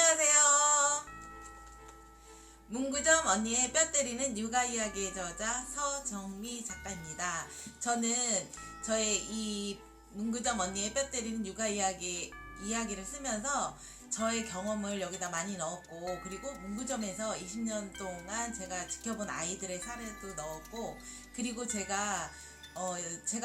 안녕하세요. 문구점 언니의 뼈 때리는 육아 이야기의 저자 서정미 작가입니다. 저는 저의 이 문구점 언니의 뼈 때리는 육아 이야기를 쓰면서 저의 경험을 여기다 많이 넣었고, 그리고 문구점에서 20년 동안 제가 지켜본 아이들의 사례도 넣었고, 그리고 제가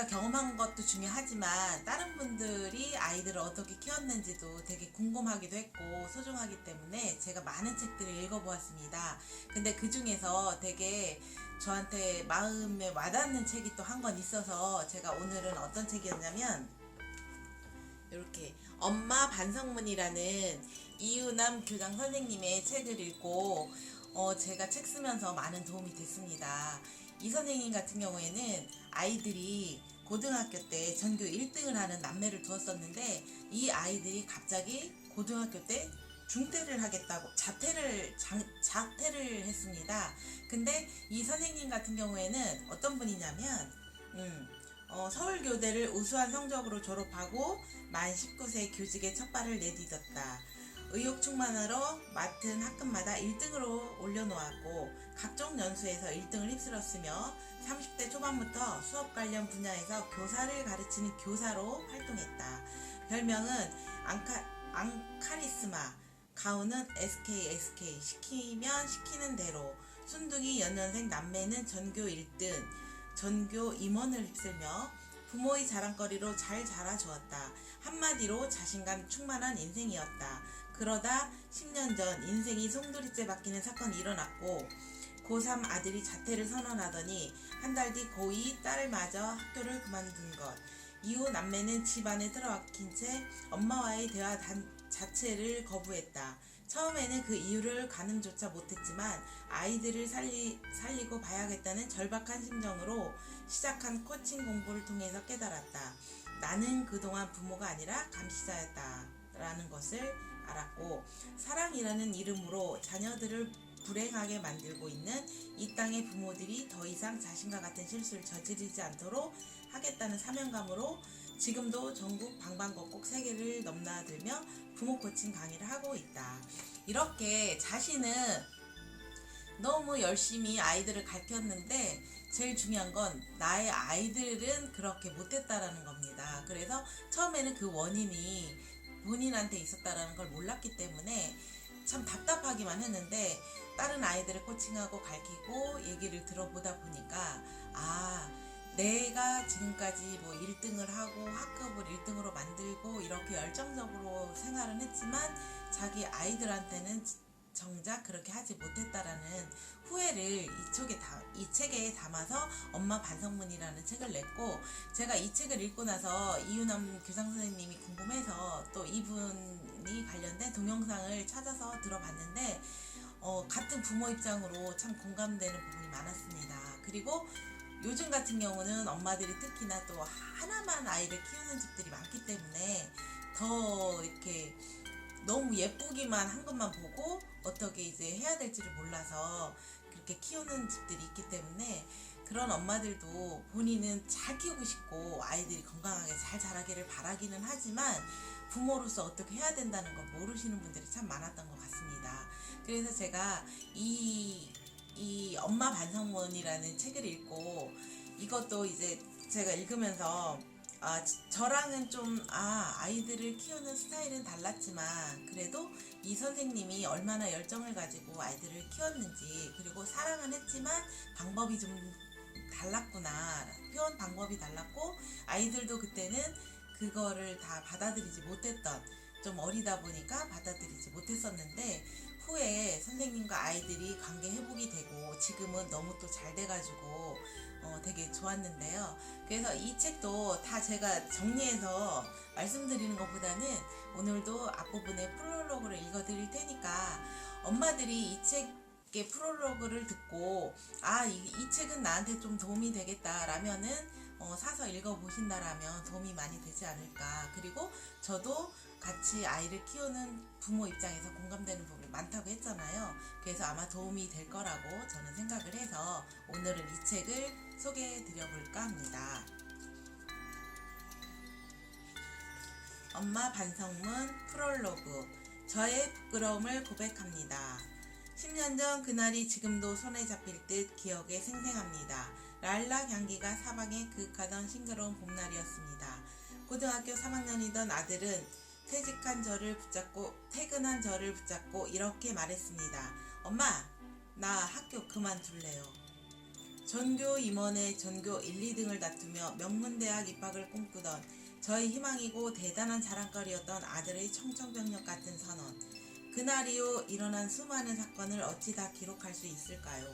경험한 것도 중요하지만 다른 분들이 아이들을 어떻게 키웠는지도 되게 궁금하기도 했고 소중하기 때문에 제가 많은 책들을 읽어보았습니다. 근데 그 중에서 되게 저한테 마음에 와닿는 책이 또 한 권 있어서 제가 오늘은 어떤 책이었냐면 이렇게 엄마 반성문이라는 이유남 교장 선생님의 책을 읽고 제가 책 쓰면서 많은 도움이 됐습니다. 이 선생님 같은 경우에는 아이들이 고등학교 때 전교 1등을 하는 남매를 두었었는데, 이 아이들이 갑자기 고등학교 때 중퇴를 하겠다고 자퇴를 했습니다. 근데 이 선생님 같은 경우에는 어떤 분이냐면 서울교대를 우수한 성적으로 졸업하고 만 19세 교직에 첫 발을 내딛었다. 의욕 충만하러 맡은 학급마다 1등으로 올려놓았고 각종 연수에서 1등을 휩쓸었으며 30대 초반부터 수업 관련 분야에서 교사를 가르치는 교사로 활동했다. 별명은 앙카리스마, 가훈은 SK, 시키면 시키는 대로, 순둥이 연년생 남매는 전교 1등, 전교 임원을 휩쓸며 부모의 자랑거리로 잘 자라주었다. 한마디로 자신감 충만한 인생이었다. 그러다 10년 전 인생이 송두리째 바뀌는 사건이 일어났고 고3 아들이 자퇴를 선언하더니 한 달 뒤 고2 딸을 맞아 학교를 그만둔 것. 이후 남매는 집 안에 들어박힌 채 엄마와의 대화 자체를 거부했다. 처음에는 그 이유를 가늠조차 못했지만 아이들을 살리고 봐야겠다는 절박한 심정으로 시작한 코칭 공부를 통해서 깨달았다. 나는 그동안 부모가 아니라 감시자였다 라는 것을 알았고, 사랑이라는 이름으로 자녀들을 불행하게 만들고 있는 이 땅의 부모들이 더 이상 자신과 같은 실수를 저지르지 않도록 하겠다는 사명감으로 지금도 전국 방방곡곡 세계를 넘나들며 부모 코칭 강의를 하고 있다. 이렇게 자신은 너무 열심히 아이들을 가르쳤는데 제일 중요한 건 나의 아이들은 그렇게 못했다라는 겁니다. 그래서 처음에는 그 원인이 본인한테 있었다라는 걸 몰랐기 때문에 참 답답하기만 했는데, 다른 아이들을 코칭하고 가르치고 얘기를 들어보다 보니까 내가 지금까지 뭐 1등을 하고 학급을 1등으로 만들고 이렇게 열정적으로 생활은 했지만 자기 아이들한테는 정작 그렇게 하지 못했다라는 후회를 이 책에 담아서 엄마 반성문이라는 책을 냈고, 제가 이 책을 읽고 나서 이유남 교장 선생님이 궁금해서 또 이분이 관련된 동영상을 찾아서 들어봤는데 같은 부모 입장으로 참 공감되는 부분이 많았습니다. 그리고 요즘 같은 경우는 엄마들이 특히나 또 하나만 아이를 키우는 집들이 많기 때문에 더 이렇게 너무 예쁘기만 한 것만 보고 어떻게 이제 해야 될지를 몰라서 그렇게 키우는 집들이 있기 때문에, 그런 엄마들도 본인은 잘 키우고 싶고 아이들이 건강하게 잘 자라기를 바라기는 하지만 부모로서 어떻게 해야 된다는 걸 모르시는 분들이 참 많았던 것 같습니다. 그래서 제가 이 엄마 반성문이라는 책을 읽고, 이것도 이제 제가 읽으면서 저랑은 좀 아이들을 키우는 스타일은 달랐지만 그래도 이 선생님이 얼마나 열정을 가지고 아이들을 키웠는지, 그리고 사랑은 했지만 방법이 좀 달랐구나, 표현 방법이 달랐고 아이들도 그때는 그거를 다 받아들이지 못했던, 좀 어리다 보니까 받아들이지 못했었는데 후에 선생님과 아이들이 관계 회복이 되고 지금은 너무 또 잘 돼가지고 되게 좋았는데요. 그래서 이 책도 다 제가 정리해서 말씀드리는 것보다는 오늘도 앞부분에 프롤로그를 읽어드릴 테니까 엄마들이 이 책의 프롤로그를 듣고 이 책은 나한테 좀 도움이 되겠다 라면은 사서 읽어보신다라면 도움이 많이 되지 않을까. 그리고 저도 같이 아이를 키우는 부모 입장에서 공감되는 부분이 많다고 했잖아요. 그래서 아마 도움이 될 거라고 저는 생각을 해서 오늘은 이 책을 소개해 드려볼까 합니다. 엄마 반성문 프롤로그. 저의 부끄러움을 고백합니다. 10년 전 그날이 지금도 손에 잡힐 듯 기억에 생생합니다. 랄라 향기가 사방에 그윽하던 싱그러운 봄날이었습니다. 고등학교 3학년이던 아들은 퇴근한 저를 붙잡고 이렇게 말했습니다. 엄마, 나 학교 그만둘래요. 전교 임원의 전교 1, 2등을 다투며 명문대학 입학을 꿈꾸던 저의 희망이고 대단한 자랑거리였던 아들의 청천벽력 같은 선언. 그날 이후 일어난 수많은 사건을 어찌 다 기록할 수 있을까요?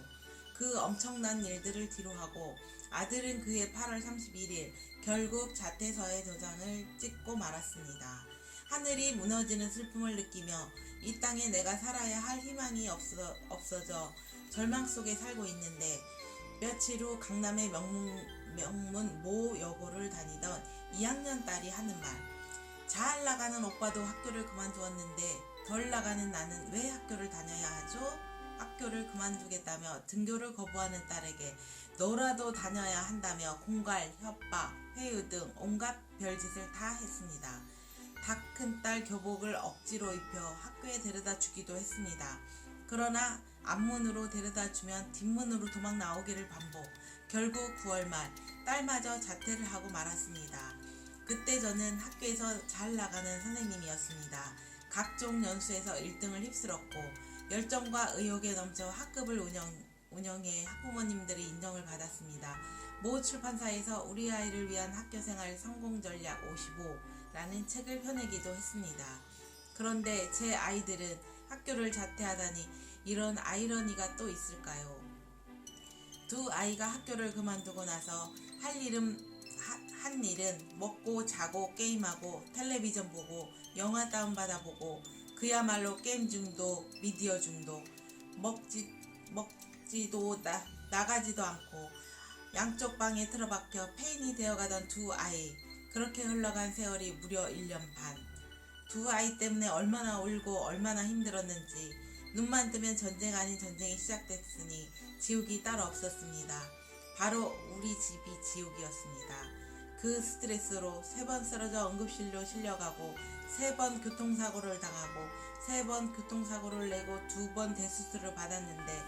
그 엄청난 일들을 뒤로하고 아들은 그해 8월 31일 결국 자퇴서에 도장을 찍고 말았습니다. 하늘이 무너지는 슬픔을 느끼며 이 땅에 내가 살아야 할 희망이 없어져 절망 속에 살고 있는데 며칠 후 강남의 명문 모 여고를 다니던 2학년 딸이 하는 말. 잘 나가는 오빠도 학교를 그만두었는데 덜 나가는 나는 왜 학교를 다녀야 하죠? 학교를 그만두겠다며 등교를 거부하는 딸에게 너라도 다녀야 한다며 공갈, 협박, 회유 등 온갖 별짓을 다 했습니다. 다 큰 딸 교복을 억지로 입혀 학교에 데려다 주기도 했습니다. 그러나 앞문으로 데려다 주면 뒷문으로 도망 나오기를 반복. 결국 9월 말 딸마저 자퇴를 하고 말았습니다. 그때 저는 학교에서 잘 나가는 선생님이었습니다. 각종 연수에서 1등을 휩쓸었고 열정과 의욕에 넘쳐 학급을 운영해 학부모님들의 인정을 받았습니다. 모 출판사에서 우리 아이를 위한 학교생활 성공전략 55라는 책을 펴내기도 했습니다. 그런데 제 아이들은 학교를 자퇴하다니 이런 아이러니가 또 있을까요? 두 아이가 학교를 그만두고 나서 한 일은 먹고 자고 게임하고 텔레비전 보고 영화 다운받아 보고 그야말로 게임 중독, 미디어 중독, 먹지도 나가지도 않고 양쪽 방에 틀어박혀 폐인이 되어가던 두 아이. 그렇게 흘러간 세월이 무려 1년 반. 두 아이 때문에 얼마나 울고 얼마나 힘들었는지. 눈만 뜨면 전쟁 아닌 전쟁이 시작됐으니 지옥이 따로 없었습니다. 바로 우리 집이 지옥이었습니다. 그 스트레스로 3번 쓰러져 응급실로 실려가고 3번 교통사고를 당하고 3번 교통사고를 내고 2번 대수술을 받았는데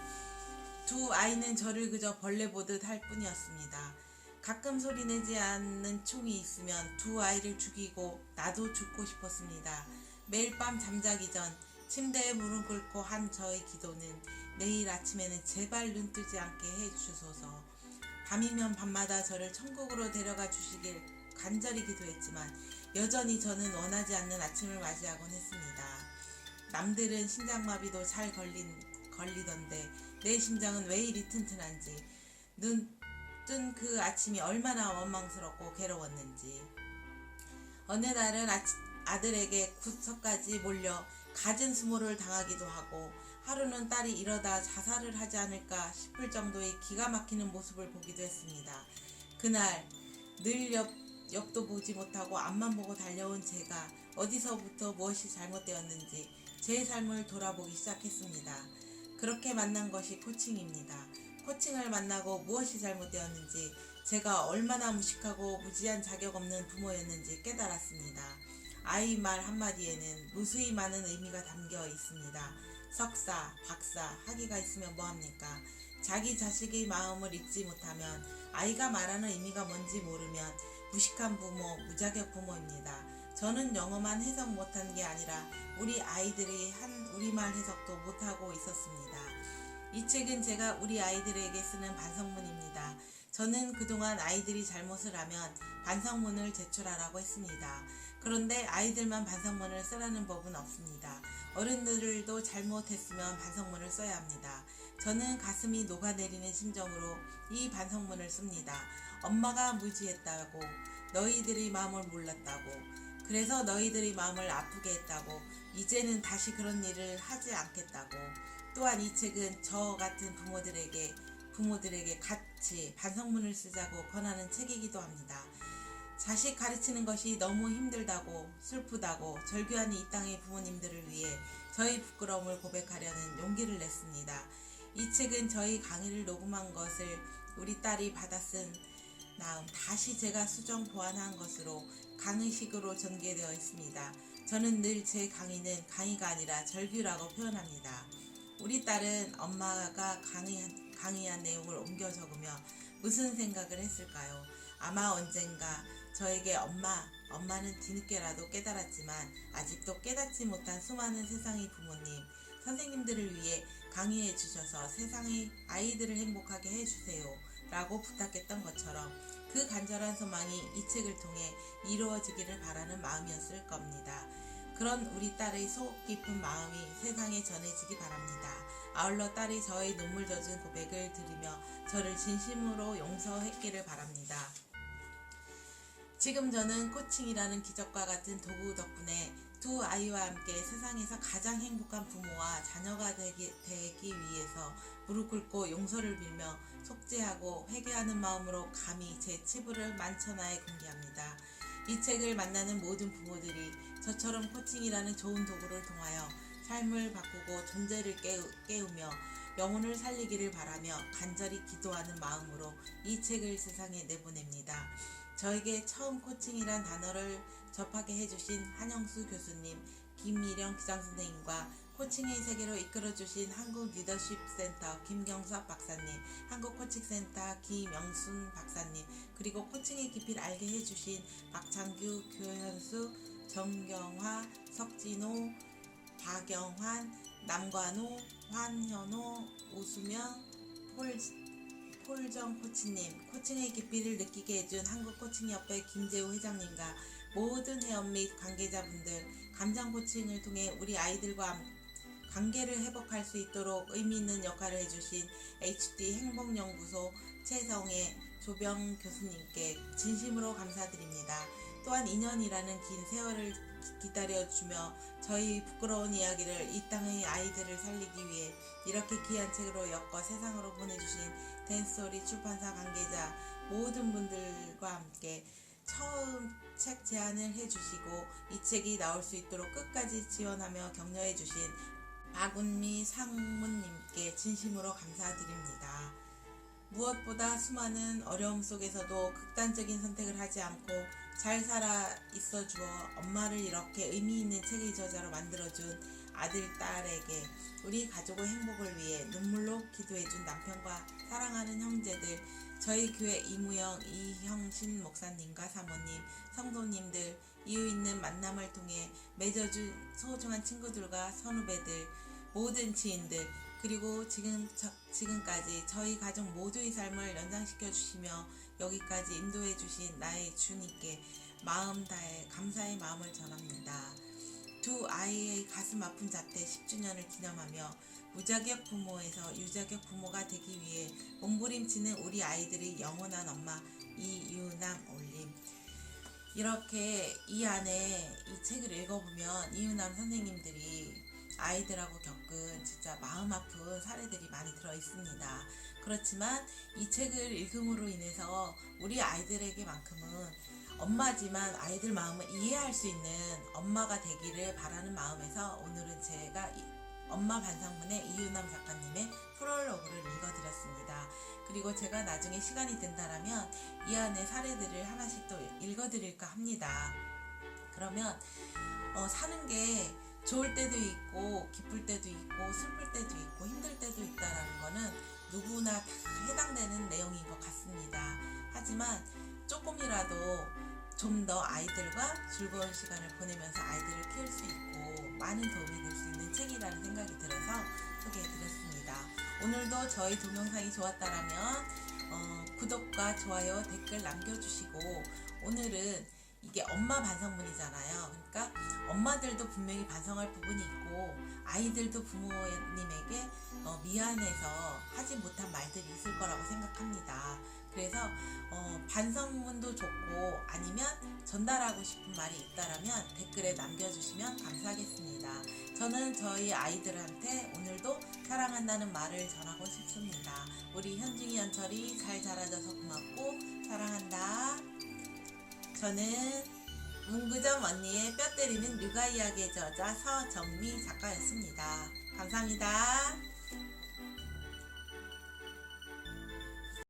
두 아이는 저를 그저 벌레 보듯 할 뿐이었습니다. 가끔 소리내지 않는 총이 있으면 두 아이를 죽이고 나도 죽고 싶었습니다. 매일 밤 잠자기 전 침대에 무릎 꿇고 한 저의 기도는 내일 아침에는 제발 눈 뜨지 않게 해주소서. 밤이면 밤마다 저를 천국으로 데려가 주시길 간절히 기도했지만 여전히 저는 원하지 않는 아침을 맞이하곤 했습니다. 남들은 심장마비도 잘 걸리던데 내 심장은 왜 이리 튼튼한지, 눈 뜬 그 아침이 얼마나 원망스럽고 괴로웠는지. 어느 날은 아들에게 구석까지 몰려 갖은 수모를 당하기도 하고 하루는 딸이 이러다 자살을 하지 않을까 싶을 정도의 기가 막히는 모습을 보기도 했습니다. 그날 늘 옆도 보지 못하고 앞만 보고 달려온 제가 어디서부터 무엇이 잘못되었는지 제 삶을 돌아보기 시작했습니다. 그렇게 만난 것이 코칭입니다. 코칭을 만나고 무엇이 잘못되었는지, 제가 얼마나 무식하고 무지한 자격 없는 부모였는지 깨달았습니다. 아이 말 한마디에는 무수히 많은 의미가 담겨 있습니다. 석사, 박사, 학위가 있으면 뭐합니까? 자기 자식의 마음을 읽지 못하면, 아이가 말하는 의미가 뭔지 모르면 무식한 부모, 무자격 부모입니다. 저는 영어만 해석 못한 게 아니라 우리 아이들이 한 우리말 해석도 못하고 있었습니다. 이 책은 제가 우리 아이들에게 쓰는 반성문입니다. 저는 그동안 아이들이 잘못을 하면 반성문을 제출하라고 했습니다. 그런데 아이들만 반성문을 쓰라는 법은 없습니다. 어른들도 잘못했으면 반성문을 써야 합니다. 저는 가슴이 녹아내리는 심정으로 이 반성문을 씁니다. 엄마가 무지했다고, 너희들의 마음을 몰랐다고, 그래서 너희들의 마음을 아프게 했다고, 이제는 다시 그런 일을 하지 않겠다고. 또한 이 책은 저 같은 부모들에게 같이 반성문을 쓰자고 권하는 책이기도 합니다. 자식 가르치는 것이 너무 힘들다고, 슬프다고 절규하는 이 땅의 부모님들을 위해 저희 부끄러움을 고백하려는 용기를 냈습니다. 이 책은 저희 강의를 녹음한 것을 우리 딸이 받아 쓴 다음 다시 제가 수정 보완한 것으로 강의식으로 전개되어 있습니다. 저는 늘 제 강의는 강의가 아니라 절규라고 표현합니다. 우리 딸은 엄마가 강의한 내용을 옮겨 적으며 무슨 생각을 했을까요? 아마 언젠가 저에게 엄마는 뒤늦게라도 깨달았지만 아직도 깨닫지 못한 수많은 세상의 부모님, 선생님들을 위해 강의해 주셔서 세상의 아이들을 행복하게 해주세요 라고 부탁했던 것처럼 그 간절한 소망이 이 책을 통해 이루어지기를 바라는 마음이었을 겁니다. 그런 우리 딸의 속 깊은 마음이 세상에 전해지기 바랍니다. 아울러 딸이 저의 눈물 젖은 고백을 들으며 저를 진심으로 용서했기를 바랍니다. 지금 저는 코칭이라는 기적과 같은 도구 덕분에 두 아이와 함께 세상에서 가장 행복한 부모와 자녀가 되기 위해서 무릎 꿇고 용서를 빌며 속죄하고 회개하는 마음으로 감히 제 치부를 만천하에 공개합니다. 이 책을 만나는 모든 부모들이 저처럼 코칭이라는 좋은 도구를 통하여 삶을 바꾸고 존재를 깨우며 영혼을 살리기를 바라며 간절히 기도하는 마음으로 이 책을 세상에 내보냅니다. 저에게 처음 코칭이란 단어를 접하게 해주신 한영수 교수님, 김미령 기장선생님과 코칭의 세계로 이끌어주신 한국리더십센터 김경섭 박사님, 한국코칭센터 김영순 박사님, 그리고 코칭의 깊이를 알게 해주신 박창규, 교현수, 정경화, 석진호, 박영환, 남관호, 환현호, 오수명, 폴정 코치님, 코칭의 깊이를 느끼게 해준 한국코칭협회 김재우 회장님과 모든 회원 및 관계자분들, 감정 코칭을 통해 우리 아이들과 관계를 회복할 수 있도록 의미 있는 역할을 해주신 HD 행복연구소 최성애 조병 교수님께 진심으로 감사드립니다. 또한 2년이라는 긴 세월을 기다려주며 저희 부끄러운 이야기를 이 땅의 아이들을 살리기 위해 이렇게 귀한 책으로 엮어 세상으로 보내주신 댄스토리 출판사 관계자 모든 분들과 함께 처음 책 제안을 해주시고 이 책이 나올 수 있도록 끝까지 지원하며 격려해주신 박운미 상무님께 진심으로 감사드립니다. 무엇보다 수많은 어려움 속에서도 극단적인 선택을 하지 않고 잘 살아 있어 주어 엄마를 이렇게 의미 있는 책의 저자로 만들어준 아들, 딸에게 우리 가족의 행복을 위해 눈물로 기도해준 남편과 사랑하는 형제들, 저희 교회 이무영, 이형신 목사님과 사모님, 성도님들, 이유 있는 만남을 통해 맺어준 소중한 친구들과 선후배들, 모든 지인들, 그리고 지금까지 저희 가족 모두의 삶을 연장시켜 주시며 여기까지 인도해 주신 나의 주님께 마음 다해 감사의 마음을 전합니다. 두 아이의 가슴 아픈 자퇴 10주년을 기념하며 무자격 부모에서 유자격 부모가 되기 위해 몸부림치는 우리 아이들의 영원한 엄마 이유남 올림. 이렇게 이 안에 이 책을 읽어보면 이유남 선생님들이 아이들하고 겪은 진짜 마음 아픈 사례들이 많이 들어있습니다. 그렇지만 이 책을 읽음으로 인해서 우리 아이들에게만큼은 엄마지만 아이들 마음을 이해할 수 있는 엄마가 되기를 바라는 마음에서 오늘은 제가 엄마 반상문의 이유남 작가님의 프롤로그를 읽어드렸습니다. 그리고 제가 나중에 시간이 된다라면 이 안에 사례들을 하나씩 또 읽어드릴까 합니다. 그러면 사는 게 좋을 때도 있고 기쁠 때도 있고 슬플 때도 있고 힘들 때도 있다라는 거는 누구나 다 해당되는 내용인 것 같습니다. 하지만 조금이라도 좀 더 아이들과 즐거운 시간을 보내면서 아이들을 키울 수 있고 많은 도움이 될 수 있는 책이라는 생각이 들어서 소개해드렸습니다. 오늘도 저희 동영상이 좋았다라면 구독과 좋아요, 댓글 남겨주시고 오늘은 이게 엄마 반성문이잖아요. 그러니까 엄마들도 분명히 반성할 부분이 있고 아이들도 부모님에게 미안해서 하지 못한 말들이 있을 거라고 생각합니다. 그래서 반성문도 좋고 아니면 전달하고 싶은 말이 있다라면 댓글에 남겨주시면 감사하겠습니다. 저는 저희 아이들한테 오늘도 사랑한다는 말을 전하고 싶습니다. 우리 현중이 현철이 잘 자라줘서 고맙고 사랑한다. 저는 문구점 언니의 뼈 때리는 육아 이야기의 저자 서정미 작가였습니다. 감사합니다.